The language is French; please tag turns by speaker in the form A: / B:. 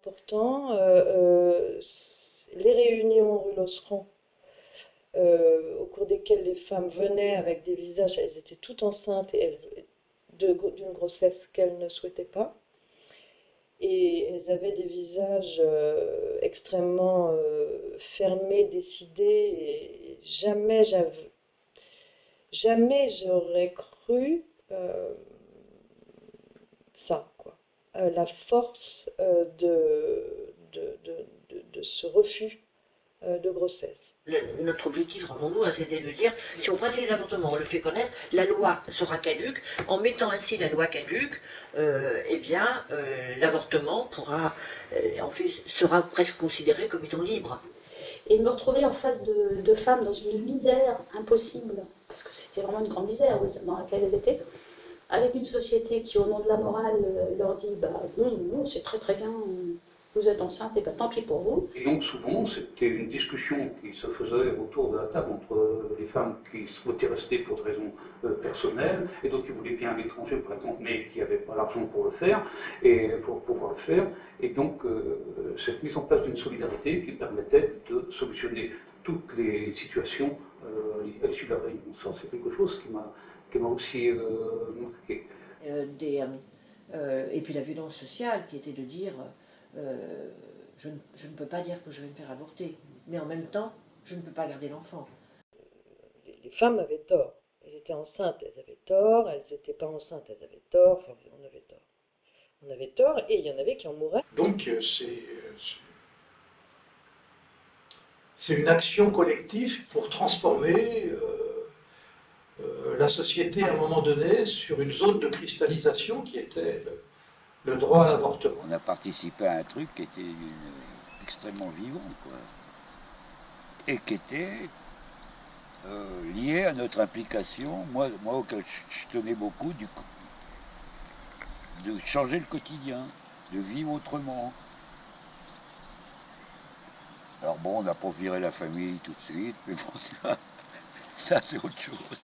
A: Pourtant, les réunions rue Losseron, au cours desquelles les femmes venaient avec des visages, elles étaient toutes enceintes et d'une grossesse qu'elles ne souhaitaient pas. Et elles avaient des visages extrêmement fermés, décidés, et jamais j'aurais cru ça, quoi. La force de ce refus de grossesse.
B: Notre objectif, vraiment nous, c'était de dire, si on pratique les avortements, on le fait connaître, la loi sera caduque. En mettant ainsi la loi caduque, l'avortement sera presque considéré comme étant libre.
C: Et de me retrouver en face de femmes dans une misère impossible, parce que c'était vraiment une grande misère dans laquelle elles étaient, avec une société qui, au nom de la morale, leur dit non, c'est très très bien, vous êtes enceinte, et tant pis pour vous.
D: Et donc souvent, c'était une discussion qui se faisait autour de la table entre les femmes qui souhaitaient rester pour des raisons personnelles, et d'autres qui voulaient bien à l'étranger, par exemple, mais qui n'avaient pas l'argent pour le faire, et pour pouvoir le faire. Et donc, cette mise en place d'une solidarité qui permettait de solutionner toutes les situations à l'issue de la réunion. Ça, c'est quelque chose qui m'a aussi marqué.
B: Et puis la violence sociale qui était de dire je ne peux pas dire que je vais me faire avorter, mais en même temps, je ne peux pas garder l'enfant.
A: Les femmes avaient tort. Elles étaient enceintes, elles avaient tort. Elles n'étaient pas enceintes, elles avaient tort. Enfin, on avait tort. On avait tort et il y en avait qui en mouraient.
E: Donc c'est une action collective pour transformer la société à un moment donné sur une zone de cristallisation qui était le droit à l'avortement.
F: On a participé à un truc qui était extrêmement vivant, quoi. Et qui était lié à notre implication, moi auquel je tenais beaucoup, de changer le quotidien, de vivre autrement. Alors bon, on n'a pas viré la famille tout de suite, mais bon, ça c'est autre chose.